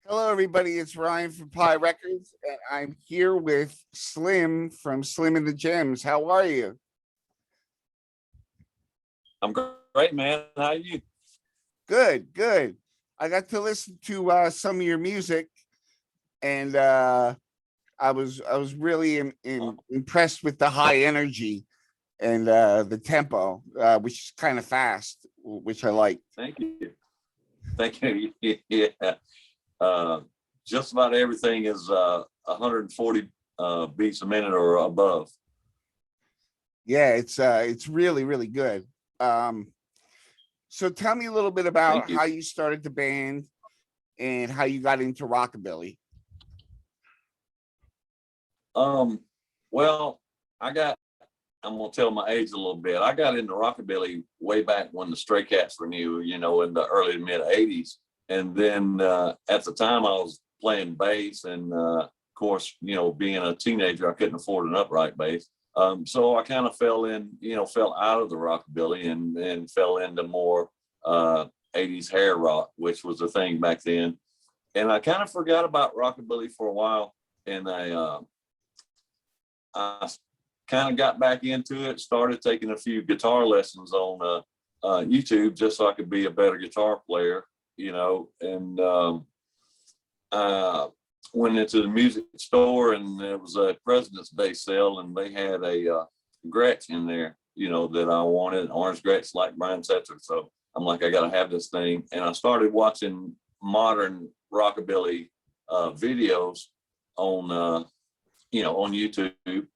Hello, everybody. It's Ryan from Pie Records, and I'm here with Slim from Slim and the Gems. How are you? I'm great, man. How are you? Good, good. I got to listen to some of your music, and I was really impressed with the high energy and the tempo, which is kind of fast, which I like. Thank you. Thank you. Yeah. Uh, just about everything is 140 beats a minute or above. Yeah, it's really really good. Um, so tell me a little bit about Thank you. how you started the band and how you got into rockabilly. Um, well, I got, I'm gonna tell my age a little bit. I got into rockabilly way back when the Stray Cats were new, in the early to mid 80s. And then at the time I was playing bass and of course, being a teenager, I couldn't afford an upright bass. So I kind of fell out of the rockabilly and fell into more 80s hair rock, which was a thing back then. And I kind of forgot about rockabilly for a while. And I kind of got back into it, started taking a few guitar lessons on YouTube just so I could be a better guitar player, and I went into the music store and there was a President's Day sale and they had a Gretsch in there, that I wanted, orange Gretsch like Brian Setzer. So I'm like, I got to have this thing. And I started watching modern rockabilly videos on, on YouTube.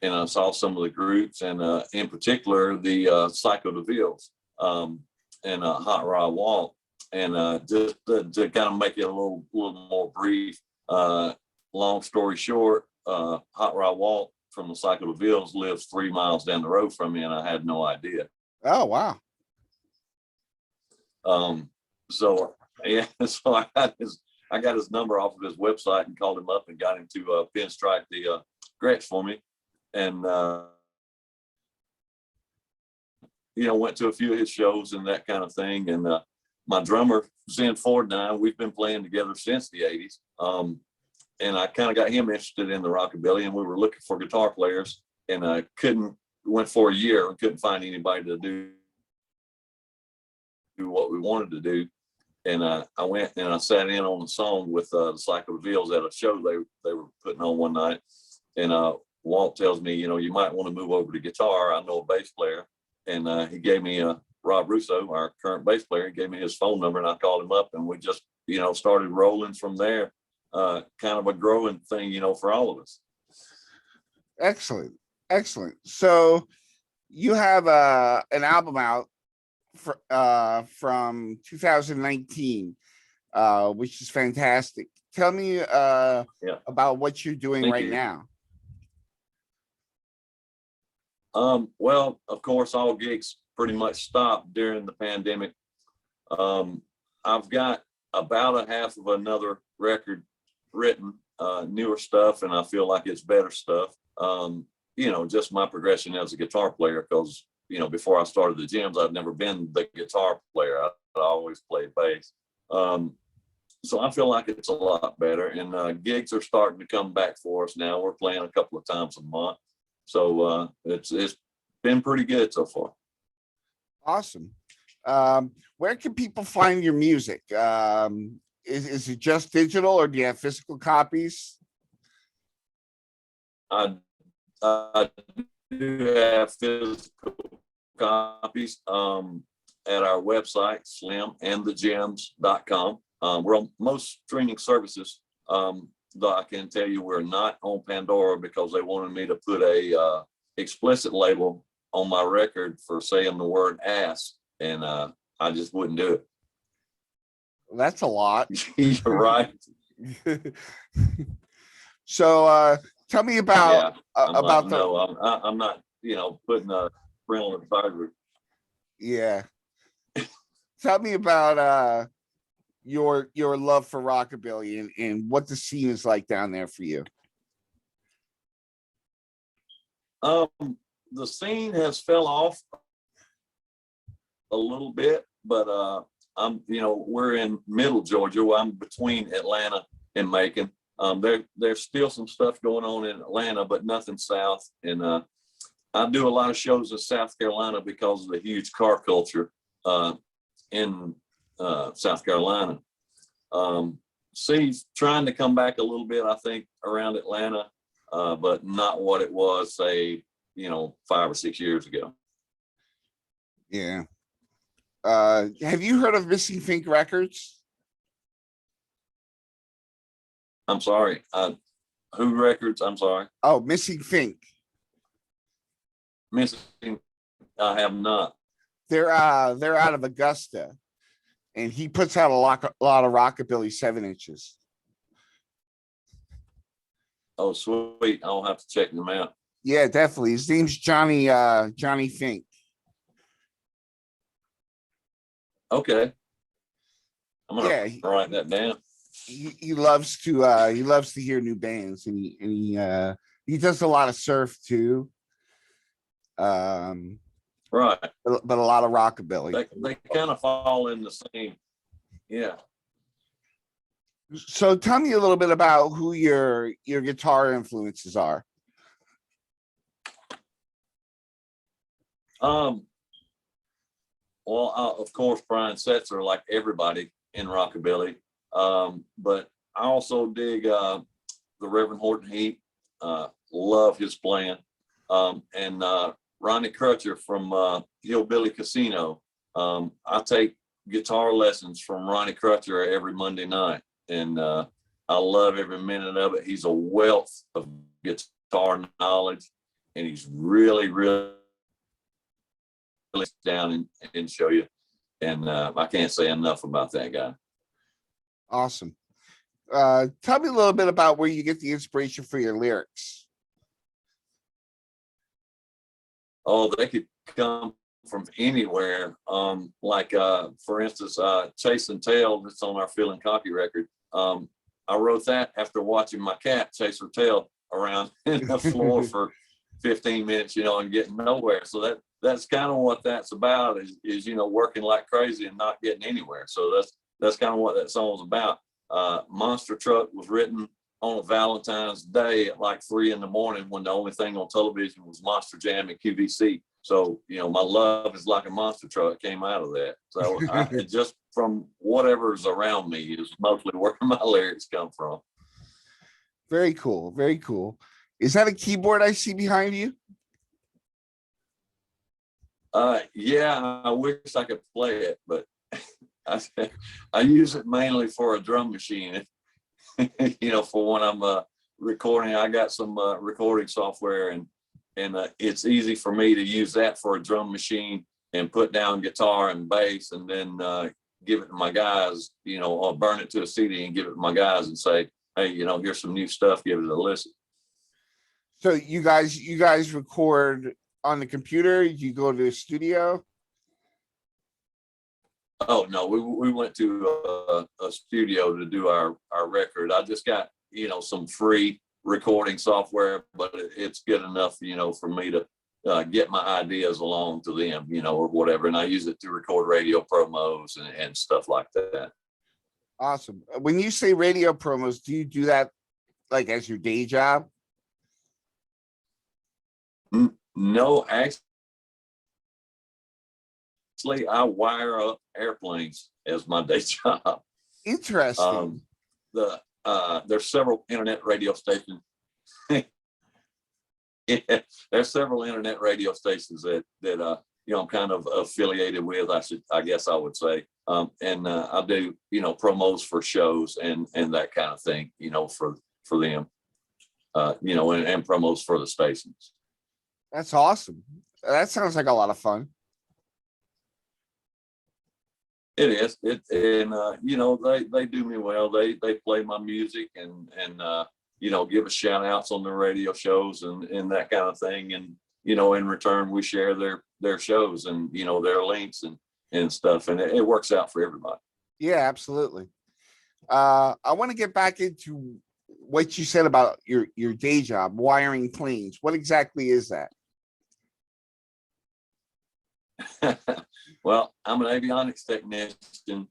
And I saw some of the groups and in particular, the Psycho DeVille's and Hot Rod Walt. And just to kind of make it a little more brief, long story short, Hot Rod Walt from the Psycho DeVille's lives 3 miles down the road from me, and I had no idea. Oh wow. So yeah, so I got his number off of his website and called him up and got him to pinstripe the Gretsch for me, and went to a few of his shows and that kind of thing. And my drummer, Zen Ford, and I, we've been playing together since the 80s. And I kind of got him interested in the rockabilly, and we were looking for guitar players, and I went for a year and couldn't find anybody to do what we wanted to do. And I went and I sat in on the song with the Psycho DeVille's at a show they were putting on one night. And Walt tells me, you might want to move over to guitar. I know a bass player. And he gave me Rob Russo, our current bass player. He gave me his phone number and I called him up and we just, started rolling from there. Kind of a growing thing, for all of us. Excellent. Excellent. So you have an album out from 2019, which is fantastic. Tell me Yeah. about what you're doing Thank right you. now. Well, of course, all gigs pretty much stopped during the pandemic. I've got about a half of another record written, newer stuff, and I feel like it's better stuff. Just my progression as a guitar player, because, before I started the Gems, I've never been the guitar player. I always played bass. So I feel like it's a lot better, and gigs are starting to come back for us now. We're playing a couple of times a month. So it's been pretty good so far. Awesome. Where can people find your music? Is it just digital or do you have physical copies? I do have physical copies at our website, slimandthegems.com. We're on most streaming services, though I can tell you we're not on Pandora because they wanted me to put a explicit label on my record for saying the word ass, and I just wouldn't do it. That's a lot. You're right. So tell me about Yeah, about the no, I'm not, putting a parental advisory. yeah. Tell me about your love for rockabilly and what the scene is like down there for you. The scene has fell off a little bit, but we're in middle Georgia. I'm between Atlanta and Macon. There's still some stuff going on in Atlanta, but nothing south. And I do a lot of shows in South Carolina because of the huge car culture in South Carolina. He's trying to come back a little bit, I think, around Atlanta, but not what it was, say, 5 or 6 years ago. Yeah. Have you heard of Missing Fink Records? I'm sorry. Who Records? I'm sorry. Oh, Missing Fink. Missing. I have not. They're out of Augusta, and he puts out a lot of rockabilly 7-inches. Oh, sweet. I'll have to check them out. Yeah, definitely. His name's Johnny Fink. Okay. I'm gonna Yeah, write that down. he loves to hear new bands, and he does a lot of surf too. Right. But a lot of rockabilly. They kind of fall in the same. Yeah. So tell me a little bit about who your guitar influences are. Well, of course, Brian Setzer, like everybody in rockabilly. But I also dig the Reverend Horton Heat. Love his playing. And Ronnie Crutcher from Hillbilly Casino. I take guitar lessons from Ronnie Crutcher every Monday night, and I love every minute of it. He's a wealth of guitar knowledge, and he's really, really down and show you. And I can't say enough about that guy. Awesome. Tell me a little bit about where you get the inspiration for your lyrics. Oh, they could come from anywhere. For instance, Chase and Tail, that's on our Feeling Cocky record. I wrote that after watching my cat chase her tail around in the floor for 15 minutes, and getting nowhere. So that's kind of what that's about is working like crazy and not getting anywhere. So that's kind of what that song's about. Monster Truck was written on a Valentine's Day at like 3 a.m. when the only thing on television was Monster Jam and QVC. So, my love is like a monster truck came out of that. So just from whatever's around me is mostly where my lyrics come from. Very cool. Very cool. Is that a keyboard I see behind you? Yeah, I wish I could play it, but I use it mainly for a drum machine. For when I'm recording. I got some recording software, and it's easy for me to use that for a drum machine and put down guitar and bass, and then give it to my guys, or burn it to a CD and give it to my guys and say, hey, here's some new stuff, give it a listen. So you guys record on the computer? You go to the studio? Oh no, we went to a studio to do our record. I just got some free recording software, but it's good enough for me to get my ideas along to them, or whatever, and I use it to record radio promos and stuff like that. Awesome. When you say radio promos, do you do that like as your day job? No, actually, I wire up airplanes as my day job. Interesting. There's several internet radio stations. Yeah, there's several internet radio stations that I'm kind of affiliated with. I guess I would say, and I do promos for shows and that kind of thing. For them, and promos for the stations. That's awesome. That sounds like a lot of fun. It is. They do me well. They play my music and give us shout outs on the radio shows and that kind of thing. And, in return, we share their shows and, their links and stuff. And it works out for everybody. Yeah, absolutely. I want to get back into what you said about your day job, wiring planes. What exactly is that? Well, I'm an avionics technician,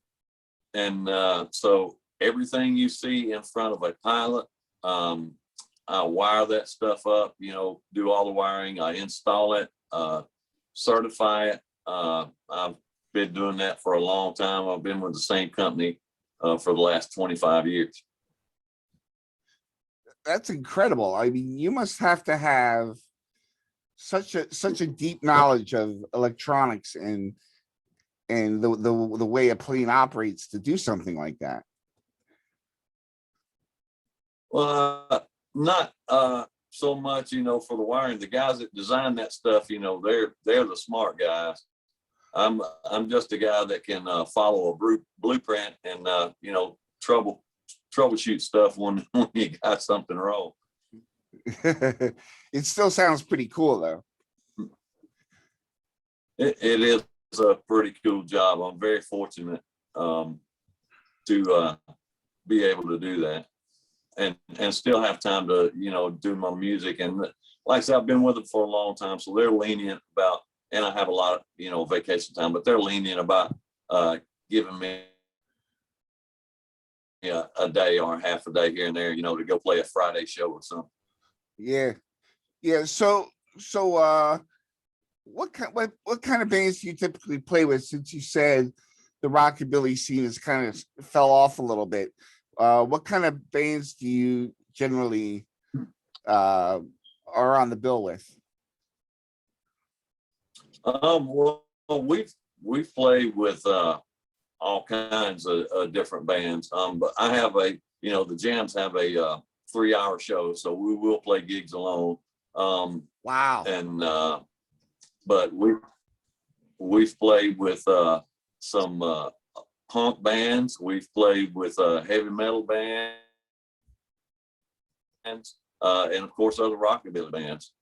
and so everything you see in front of a pilot, I wire that stuff up, do all the wiring, I install it, certify it. I've been doing that for a long time. I've been with the same company for the last 25 years. That's incredible. I mean, you must have to have such a deep knowledge of electronics and the way a plane operates to do something like that. Well, not so much, for the wiring. The guys that design that stuff, they're the smart guys. I'm just a guy that can follow a blueprint and troubleshoot stuff when you got something wrong. It still sounds pretty cool though. It is a pretty cool job. I'm very fortunate to be able to do that and still have time to, do my music. And like I said, I've been with them for a long time, so they're lenient about, and I have a lot of, vacation time, but they're lenient about giving me a day or half a day here and there, to go play a Friday show or something. Yeah. Yeah. So what kind of bands do you typically play with, since you said the rockabilly scene has kind of fell off a little bit? What kind of bands do you generally are on the bill with? Well, we've played with all kinds of different bands. But I have the Jams have a 3-hour show, so we will play gigs alone. Wow. And but we've played with some punk bands. We've played with heavy metal bands, and of course other rockabilly bands.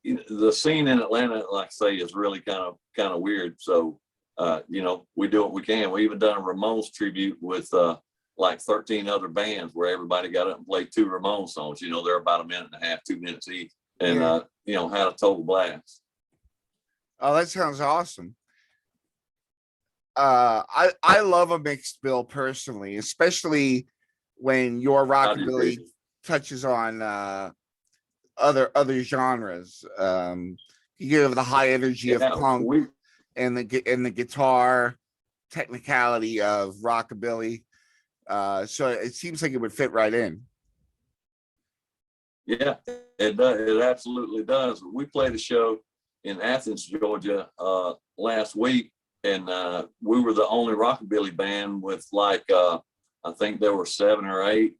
The scene in Atlanta, like I say, is really kind of weird. So we do what we can. We even done a Ramones tribute with like 13 other bands, where everybody got up and played 2 Ramones songs. They're about 1.5 minutes, 2 minutes each, and had a total blast. Oh, that sounds awesome. I love a mixed bill personally, especially when your rockabilly touches on other genres. You give the high energy of punk and the guitar technicality of rockabilly. So it seems like it would fit right in. Yeah, it does. It absolutely does. We played a show in Athens, Georgia, last week, and we were the only rockabilly band with I think there were 7 or 8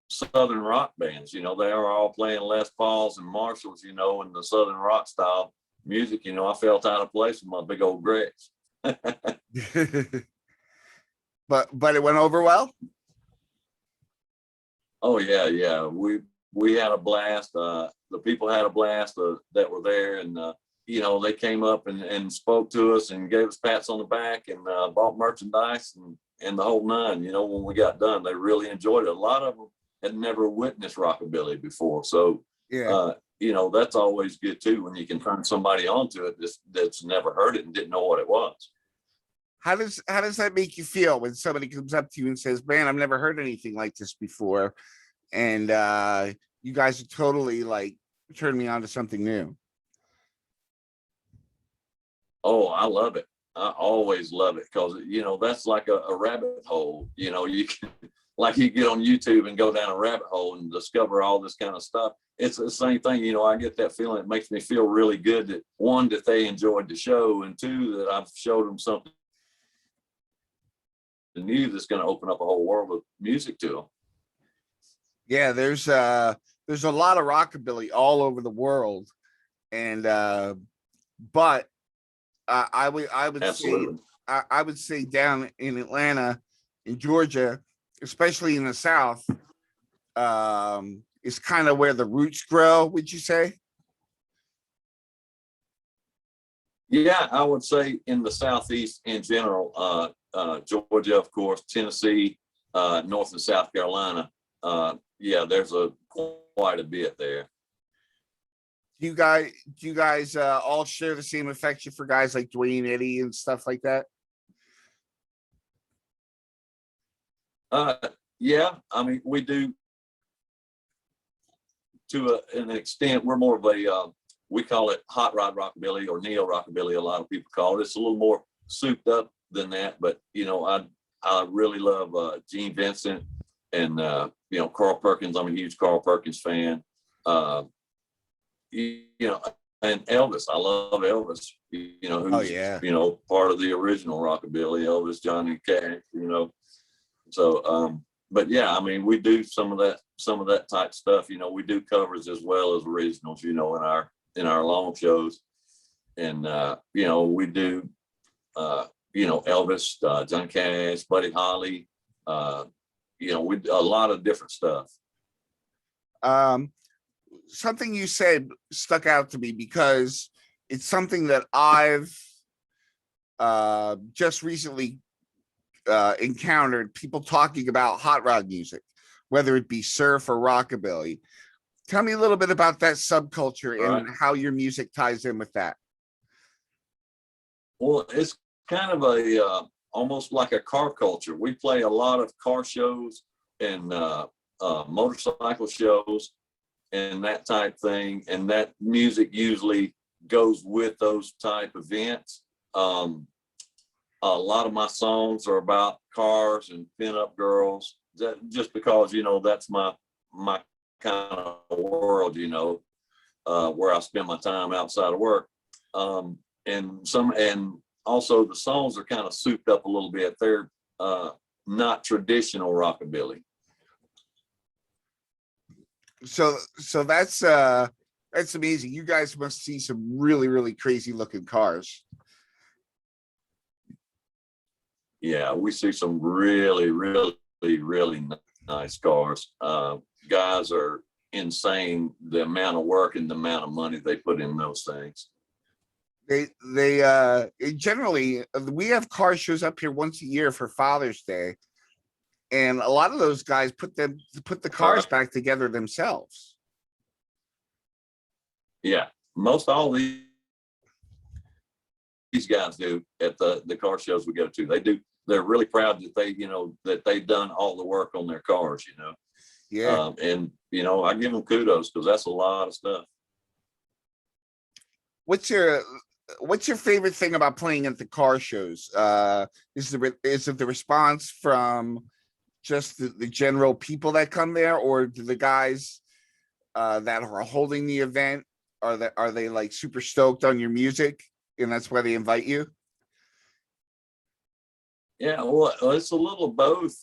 Southern rock bands. They were all playing Les Pauls and Marshalls, and the Southern rock style music. I felt out of place with my big old Gretsch. But it went over well. Oh yeah. We had a blast. The people had a blast that were there, and they came up and spoke to us and gave us pats on the back and bought merchandise and the whole nine. When we got done, they really enjoyed it. A lot of them had never witnessed rockabilly before, so that's always good too, when you can turn somebody onto it that's never heard it and didn't know what it was. How does that make you feel when somebody comes up to you and says, "Man, I've never heard anything like this before," and you guys are totally like turned me on to something new? Oh, I love it. I always love it, because that's like a rabbit hole. You can, like, you get on YouTube and go down a rabbit hole and discover all this kind of stuff. It's the same thing. I get that feeling. It makes me feel really good that, 1, that they enjoyed the show, and 2, that I've showed them something new that's going to open up a whole world of music to them. Yeah, there's a lot of rockabilly all over the world, and but I would Absolutely. say I would say down in Atlanta, in Georgia, especially in the South, is kind of where the roots grow. Would you say? Yeah, I would say in the Southeast in general, Georgia, of course, Tennessee, North and South Carolina. There's quite a bit there. Do you guys all share the same affection for guys like Dwayne Eddy and stuff like that? Uh, yeah, I mean, we do to an extent. We're more of a, we call it hot rod rockabilly or neo rockabilly. A lot of people call it. It's a little more souped up than that, but I really love Gene Vincent and Carl Perkins. I'm a huge Carl Perkins fan. Uh, and Elvis. I love Elvis. Oh Who's yeah. part of the original rockabilly. Elvis, Johnny Cash. So, but yeah, I mean, we do some of that type stuff. We do covers as well as originals. In our long shows, and we do Elvis, Johnny Cash, Buddy Holly. We a lot of different stuff. Um, Something you said stuck out to me because it's something that I've just recently encountered people talking about hot rod music, whether it be surf or rockabilly. Tell me a little bit about that subculture and how your music ties in with that. Well, it's kind of a almost like a car culture. We play a lot of car shows and motorcycle shows and that type thing, and that music usually goes with those type events. A lot of my songs are about cars and pinup girls, just because that's my kind of world, where I spend my time outside of work. And also the songs are kind of souped up a little bit. They're not traditional rockabilly. So that's amazing. You guys must see some really, really crazy looking cars. Yeah, we see some really, really, really nice cars. Guys are insane, the amount of work and the amount of money they put in those things. They generally, we have car shows up here once a year for Father's Day, and a lot of those guys put the cars back together themselves. Yeah, most all these guys do at the car shows we go to. They do. They're really proud that they've done all the work on their cars. Yeah. And I give them kudos because that's a lot of stuff. What's your favorite thing about playing at the car shows? Is it the response from just the general people that come there, or do the guys that are holding the event, are they like super stoked on your music and that's why they invite you? Yeah, well, it's a little both.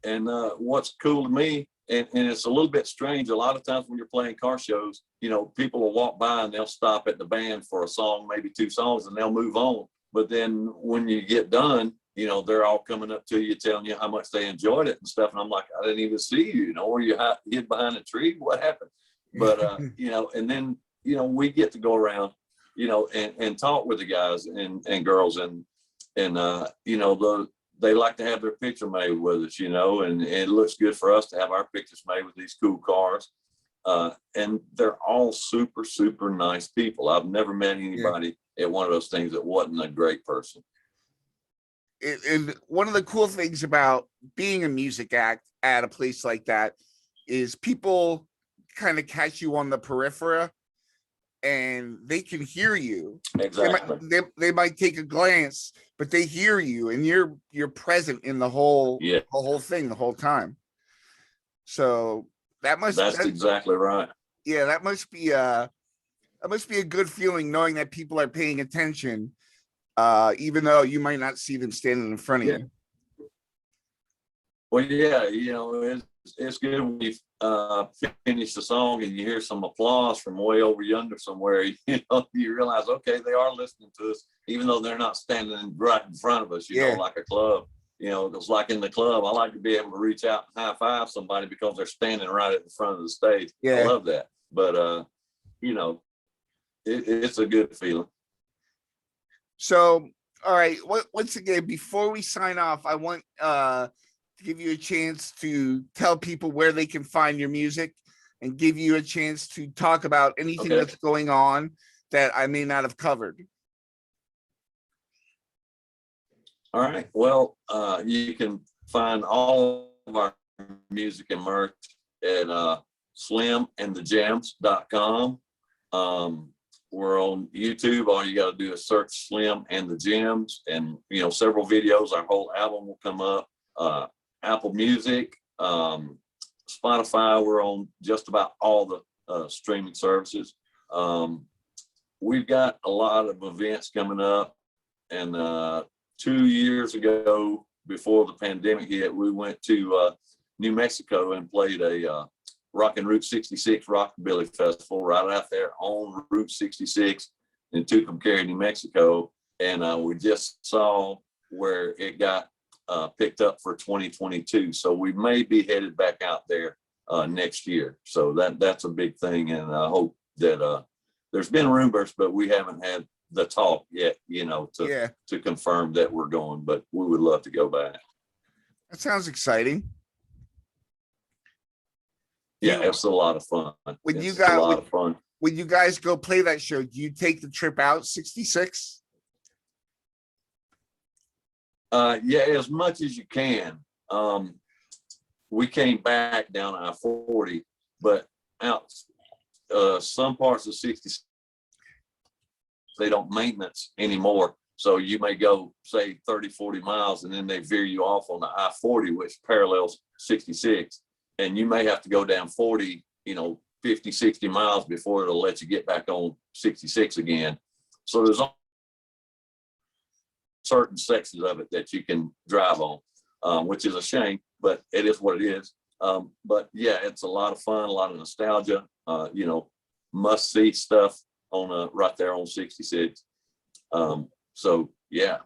And what's cool to me, and it's a little bit strange, a lot of times when you're playing car shows, people will walk by and they'll stop at the band for a song, maybe two songs, and they'll move on. But then when you get done, they're all coming up to you, telling you how much they enjoyed it and stuff. And I'm like, I didn't even see you, were you hid behind a tree? What happened? But, and then, we get to go around, and talk with the guys and girls and they like to have their picture made with us, and it looks good for us to have our pictures made with these cool cars. And they're all super, super nice people. I've never met anybody at one of those things that wasn't a great person. And one of the cool things about being a music act at a place like that is people kind of catch you on the periphery and they can hear you. Exactly. They might take a glance, but they hear you and you're present in the whole thing the whole time. So that's exactly right. Yeah, that must be a good feeling knowing that people are paying attention, even though you might not see them standing in front of you. Well, yeah, it's good when you finish the song and you hear some applause from way over yonder somewhere. You realize, okay, they are listening to us, even though they're not standing right in front of us. Like a club. It's like in the club. I like to be able to reach out and high five somebody because they're standing right at the front of the stage. Yeah. I love that. But it's a good feeling. So, all right. Once again, before we sign off, I want to give you a chance to tell people where they can find your music. And then we'll get into some of the questions. Okay. All right. Well, once again, before we sign off, I want to give you a chance to tell people where they can find your music. And then we'll get into some of the questions. and give you a chance to talk about anything Okay. that's going on that I may not have covered. All right. Well, you can find all of our music and merch at slimandthejams.com. We're on YouTube. All you got to do is search Slim and the Gems, and several videos. Our whole album will come up. Apple Music, Spotify. We're on just about all the streaming services. We've got a lot of events coming up, and 2 years ago, before the pandemic hit, we went to New Mexico and played a Rockin' Route 66 Rockabilly Festival right out there on Route 66 in Tucumcari, New Mexico. And we just saw where it got picked up for 2022. So we may be headed back out there next year. So that's a big thing. And I hope that there's been rumors, but we haven't had the talk yet, to confirm that we're going, but we would love to go back. That sounds exciting. Yeah, it's a lot of fun. When you got a lot of fun. When you guys go play that show, do you take the trip out 66? Yeah, as much as you can. We came back down I-40, but out some parts of 66, they don't maintenance anymore. So you may go, say, 30, 40 miles, and then they veer you off on the I-40, which parallels 66. And you may have to go down 40, 50, 60 miles before it'll let you get back on 66 again. So there's certain sections of it that you can drive on, which is a shame, but it is what it is. But yeah, it's a lot of fun, a lot of nostalgia, must see stuff on right there on 66. So yeah.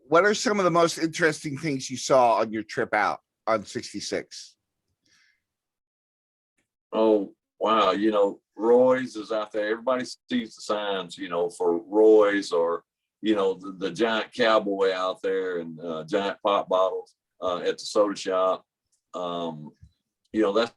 What are some of the most interesting things you saw on your trip out on 66? Oh, wow. Roy's is out there. Everybody sees the signs, for Roy's, or, the giant cowboy out there, and giant pop bottles at the soda shop. That's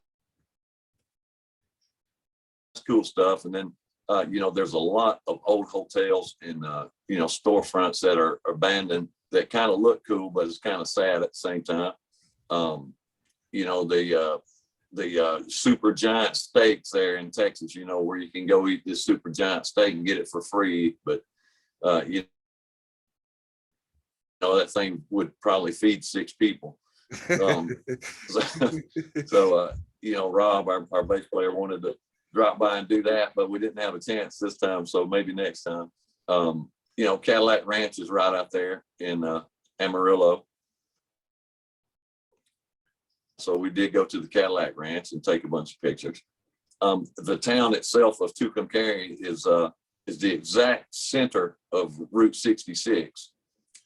cool stuff. And then, there's a lot of old hotels and, storefronts that are abandoned that kind of look cool, but it's kind of sad at the same time. The super giant steaks there in Texas, where you can go eat this super giant steak and get it for free. But, that thing would probably feed 6 people. Rob, our bass player, wanted to drop by and do that, but we didn't have a chance this time. So maybe next time. Cadillac Ranch is right out there in Amarillo. So we did go to the Cadillac Ranch and take a bunch of pictures. The town itself of Tucumcari is the exact center of Route 66.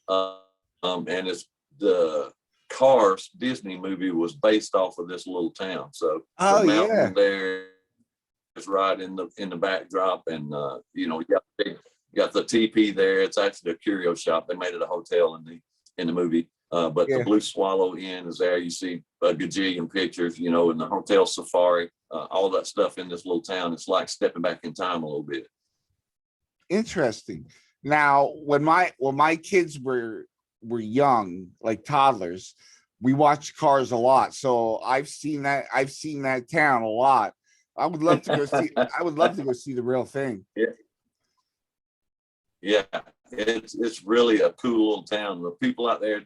And it's the Cars Disney movie was based off of this little town. So the mountain there is right in the backdrop, and you got the teepee there. It's actually a curio shop. They made it a hotel in the movie. But the Blue Swallow Inn is there. You see a gajillion pictures, in the hotel safari, all that stuff in this little town. It's like stepping back in time a little bit. Interesting. Now, when my kids were young, like toddlers, we watched Cars a lot. So I've seen that town a lot. I would love to go see. I would love to go see the real thing. Yeah, it's really a cool little town. The people out there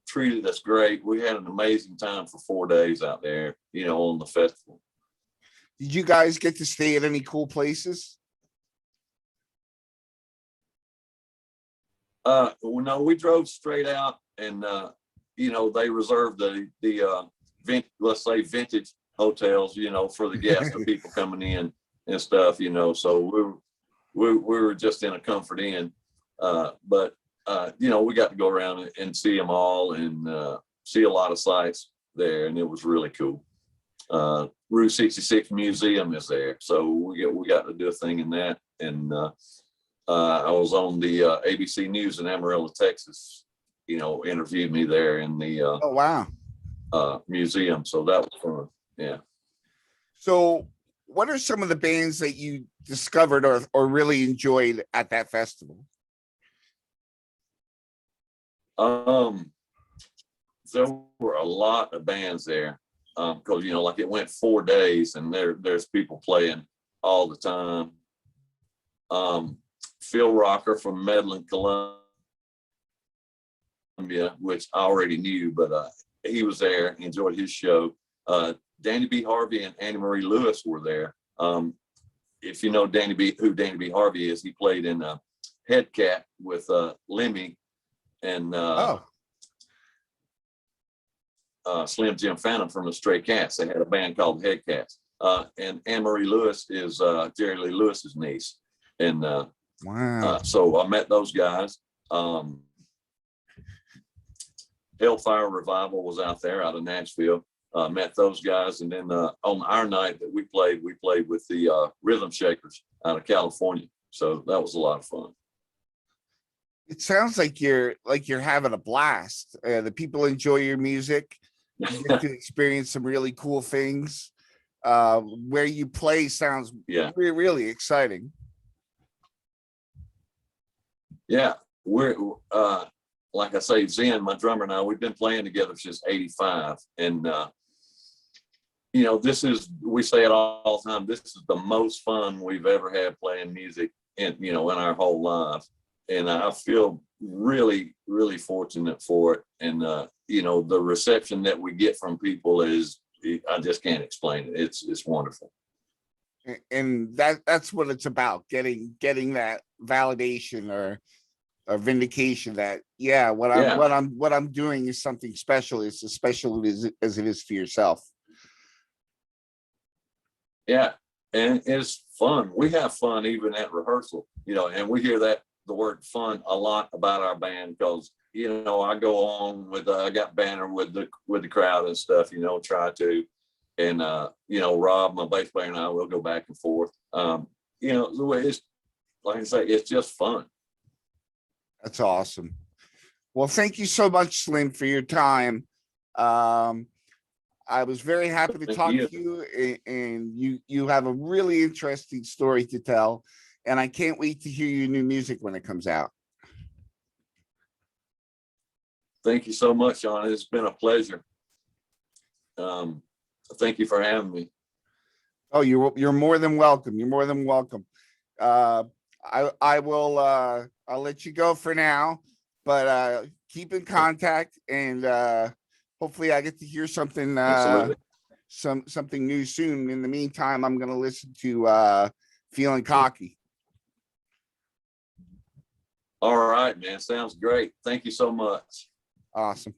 treated us great. We had an amazing time for 4 days out there, on the festival. Did you guys get to stay at any cool places? No, we drove straight out, and they reserved the let's say vintage hotels, for the guests, the people coming in and stuff, so we were just in a Comfort Inn, but we got to go around and see them all, and see a lot of sites there, and it was really cool. Route 66 Museum is there, so we got to do a thing in that, and I was on the ABC News in Amarillo, Texas. Interviewed me there in the oh wow museum, so that was fun. Yeah. So what are some of the bands that you discovered or really enjoyed at that festival? Um, there were a lot of bands there. Because like it went 4 days and there's people playing all the time. Phil Rocker from Medlin, Columbia, which I already knew, but he was there, enjoyed his show. Danny B. Harvey and Annie Marie Lewis were there. If you know who Danny B. Harvey is, he played in Headcat with Lemmy and Oh, Slim Jim Phantom from the Stray Cats. They had a band called Headcats. And Anne Marie Lewis is Jerry Lee Lewis's niece. And wow. so I met those guys. Hellfire Revival was out there out of Nashville. Met those guys. And then on our night that we played with the Rhythm Shakers out of California. So that was a lot of fun. It sounds like you're having a blast. The people enjoy your music. You get to experience some really cool things. Where you play sounds really exciting. Yeah, we're like I say, Zen, my drummer, and I, we've been playing together since '85, and we say it all the time. This is the most fun we've ever had playing music in our whole life, and I feel really, really fortunate for it. And the reception that we get from people I just can't explain it. It's wonderful. And that's what it's about, getting that validation or vindication that what I'm doing is something special. It's as special as it is to yourself. Yeah, and it's fun. We have fun even at rehearsal, and we hear the word fun a lot about our band because I go on with I got banter with the crowd and stuff, try to. And Rob, my bass player, and I will go back and forth. The way it's, like I say, it's just fun. That's awesome. Well, thank you so much, Slim, for your time. I was very happy to talk to you, and you have a really interesting story to tell, and I can't wait to hear your new music when it comes out. Thank you so much, Sean. It's been a pleasure. Thank you for having me. Oh, you're more than welcome. You're more than welcome. I'll let you go for now, but keep in contact, and hopefully I get to hear something something new soon. In the meantime, I'm gonna listen to Feeling Cocky. All right, man. Sounds great. Thank you so much. Awesome.